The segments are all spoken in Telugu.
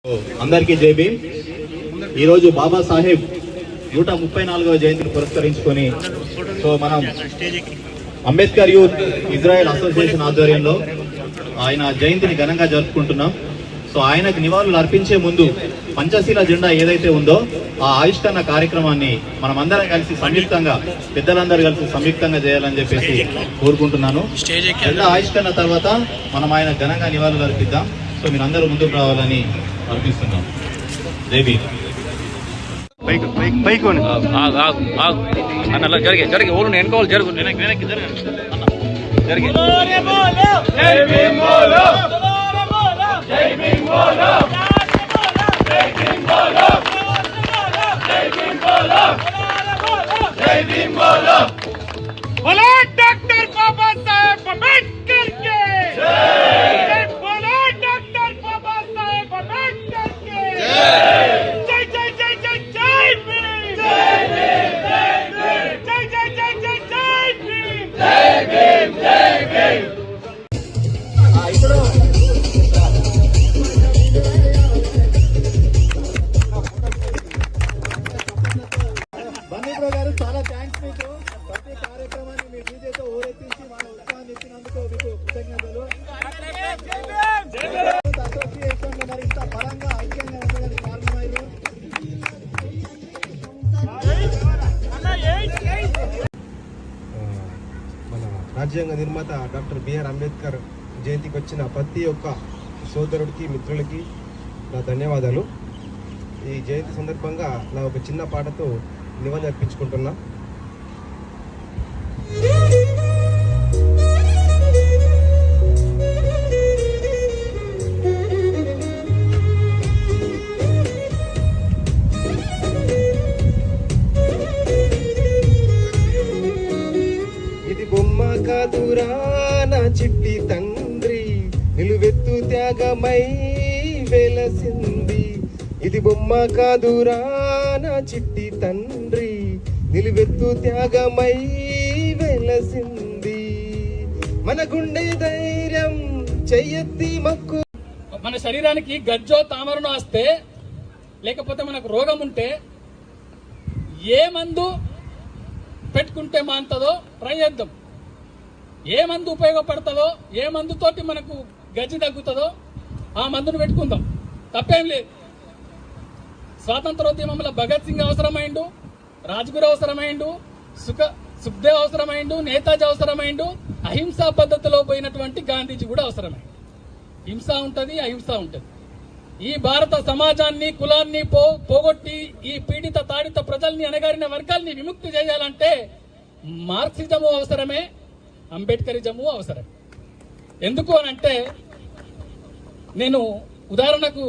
అందరికీ జై భీమ్. ఈరోజు బాబాసాహెబ్ 134వ జయంతిని పురస్కరించుకొని మనం అంబేద్కర్ యూత్ ఇజ్రాయెల్ అసోసియేషన్ ఆధ్వర్యంలో ఆయన జయంతిని ఘనంగా జరుపుకుంటున్నాం. ఆయనకు నివాళులు అర్పించే ముందు పంచశీల జెండా ఏదైతే ఉందో ఆ ఆవిష్కరణ కార్యక్రమాన్ని మనమందరం కలిసి సంయుక్తంగా, పెద్దలందరూ కలిసి సంయుక్తంగా చేయాలని చెప్పేసి కోరుకుంటున్నాను. జెండా ఆవిష్కరణ తర్వాత మనం ఆయన ఘనంగా నివాళులు అర్పిద్దాం. మీరందరూ ముందుకు రావాలని అర్పిస్తున్నాం. జై భీమ్. అన్న జరిగే ఊరు ఎన్నుకోవాలి జరుగు వెనక్కి జరిగే डॉक्टर बाबा साहेब अम्बेडकर के जय, बोलो डॉक्टर बाबा साहेब अम्बेडकर के जय जय जय जय जय भीम, जय भीम, जय जय जय जय जय भीम, जय भीम, जय भीम. బన్నీ బ్రో గారు, చాలా థ్యాంక్స్ మీకు. ప్రతి కార్యక్రమాన్ని మీ డీజేతో ఊరెత్తించి మన ఉత్సాహాన్ని ఇచ్చినందుకు మీకు కృతజ్ఞతలు. అసోసియేషన్ మరింత బలంగా ఐక్యంగా ఉండడానికి కారణమైంది. మన రాజ్యాంగ నిర్మాత డాక్టర్ బిఆర్ అంబేద్కర్ జయంతికి వచ్చిన ప్రతి ఒక్క సోదరుడికి, మిత్రులకి నా ధన్యవాదాలు. ఈ జయంతి సందర్భంగా నా ఒక చిన్న పాటతో నివాళి అర్పించుకుంటున్నా. ఇది బొమ్మ కాదురా నా చిట్టి తండ్రి, నిలువెత్తు త్యాగమై వెలసింది. ఇది బొమ్మ కాదురా నా చిట్టి తండ్రి, నిలువెత్తు త్యాగమై వెలసింది. మన గుండె ధైర్యం చెయ్యెత్తి మక్కు. మన శరీరానికి గజ్జో తామరను వస్తే, లేకపోతే మనకు రోగం ఉంటే ఏ మందు పెట్టుకుంటే మాంతదో ట్రై చేద్దాం. ఏ మందు ఉపయోగపడుతుందో, ఏ మందుతోటి మనకు గజ్జి తగ్గుతుందో ఆ మందును పెట్టుకుందాం. తప్పేం లేదు. స్వాతంత్రోద్యమంలో భగత్ సింగ్ అవసరమైండు, రాజ్గురు అవసరమైండు, సుఖ్దేవ్ అవసరమైండు, నేతాజీ అవసరమైండు, అహింసా పద్ధతిలో పోయినటువంటి గాంధీజీ కూడా అవసరమైంది. హింస ఉంటుంది, అహింస ఉంటుంది. ఈ భారత సమాజాన్ని, కులాన్ని పోగొట్టి ఈ పీడిత తాడిత ప్రజల్ని, అణగారిన వర్గాల్ని విముక్తి చేయాలంటే మార్క్సిజము అవసరమే, అంబేద్కరిజము అవసరమే. ఎందుకు అనంటే, నేను ఉదాహరణకు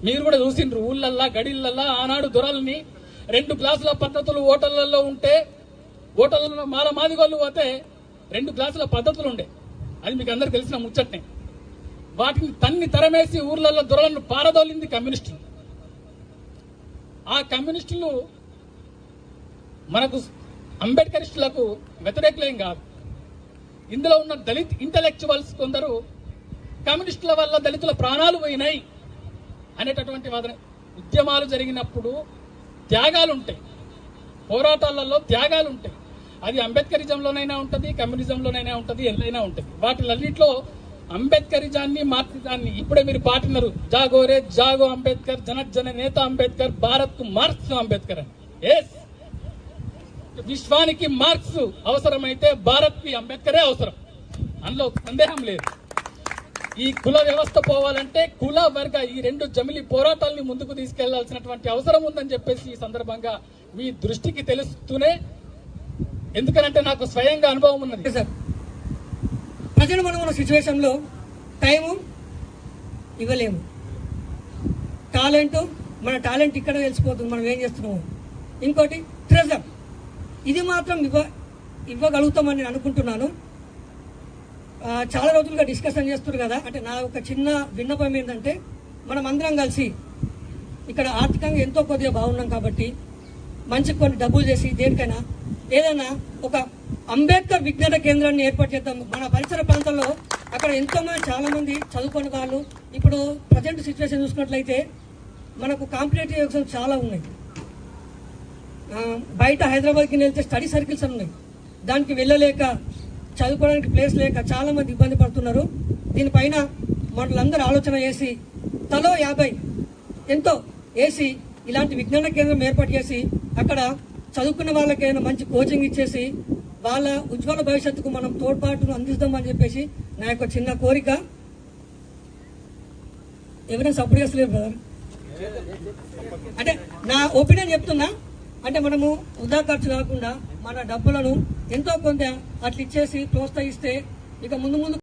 మీరు కూడా చూసిండ్రు, ఊళ్ళల్లా గడిళ్ళల్లా ఆనాడు దొరల్ని 2 గ్లాసుల పద్ధతులు హోటళ్లలో ఉంటే, హోటళ్లలో మాదిగోళ్ళు పోతే 2 గ్లాసుల పద్ధతులు ఉండే. అది మీకు అందరికి తెలిసిన ముచ్చట్నే. వాటిని తన్ని తరమేసి ఊర్లలో దొరలను పారదోలింది కమ్యూనిస్టులు. ఆ కమ్యూనిస్టులు మనకు అంబేద్కరిస్టులకు వ్యతిరేకులేం కాదు. ఇందులో ఉన్న దళిత్ ఇంటలెక్చువల్స్ కొందరు కమ్యూనిస్టుల వల్ల దళితుల ప్రాణాలు పోయినాయి అనేటటువంటి వాదన. ఉద్యమాలు జరిగినప్పుడు త్యాగాలు ఉంటాయి, పోరాటాలలో త్యాగాలు ఉంటాయి. అది అంబేద్కరిజంలోనైనా ఉంటుంది, కమ్యూనిజంలోనైనా ఉంటుంది, ఎల్లైనా ఉంటుంది. వాటిలన్నింటిలో అంబేద్కరిజాన్ని, మార్క్సిజాన్ని ఇప్పుడే మీరు పాటినారు. జాగోరే జాగో అంబేద్కర్, జనజన నేత అంబేద్కర్, భారత్ కు మార్క్స్ అంబేద్కర్ అని. ఎస్, విశ్వానికి మార్క్స్ అవసరమైతే భారత్ కి అంబేద్కరే అవసరం, అందులో సందేహం లేదు. ఈ కుల వ్యవస్థ పోవాలంటే కుల వర్గ ఈ 2 జమిలి పోరాటాలని ముందుకు తీసుకెళ్లాల్సినటువంటి అవసరం ఉందని చెప్పేసి ఈ సందర్భంగా మీ దృష్టికి తెలుస్తూనే, ఎందుకనంటే నాకు స్వయంగా అనుభవం ఉన్నది సార్. ప్రజలు మనం ఉన్న సిచ్యువేషన్లో టైము ఇవ్వలేము. మన టాలెంట్ ఇక్కడ తెలిసిపోతుంది, మనం ఏం చేస్తున్నాము. ఇంకోటి ట్రెజర్, ఇది మాత్రం ఇవ్వగలుగుతామని నేను అనుకుంటున్నాను. చాలా రోజులుగా డిస్కషన్ చేస్తున్నారు కదా, అంటే నా ఒక చిన్న విన్నపం ఏంటంటే, మనం అందరం కలిసి ఇక్కడ ఆర్థికంగా ఎంతో కొద్దిగా బాగున్నాం కాబట్టి మంచి కొన్ని డబ్బులు చేసి దేనికైనా ఏదైనా ఒక అంబేద్కర్ విజ్ఞాన కేంద్రాన్ని ఏర్పాటు చేద్దాం. మన పరిసర ప్రాంతాల్లో అక్కడ ఎంతో మంది చాలా మంది చదువుకునే వాళ్ళు ఇప్పుడు ప్రజెంట్ సిచ్యువేషన్ చూసుకున్నట్లయితే మనకు కాంపిటేటివ్ ఎగ్జామ్స్ చాలా ఉన్నాయి. బయట హైదరాబాద్కి వెళ్తే స్టడీ సర్కిల్స్ అని ఉన్నాయి, దానికి వెళ్ళలేక చదువుకోవడానికి ప్లేస్ లేక చాలా మంది ఇబ్బంది పడుతున్నారు. దీనిపైన మనలందరూ ఆలోచన చేసి తలో 50 ఎంతో వేసి ఇలాంటి విజ్ఞాన కేంద్రం ఏర్పాటు చేసి అక్కడ చదువుకున్న వాళ్ళకైనా మంచి కోచింగ్ ఇచ్చేసి వాళ్ళ ఉజ్వల భవిష్యత్తుకు మనం తోడ్పాటును అందిస్తామని చెప్పేసి నా యొక్క చిన్న కోరిక. ఎవరైనా సపోర్ట్ చేస్తలేరు బ్రదర్, అంటే నా ఒపీనియన్ చెప్తున్నా. అంటే మనము వృధా ఖర్చు కాకుండా మన డబ్బులను ఎంతో కొంత అట్లా ఇచ్చేసి ప్రోత్సహిస్తే ఇక ముందు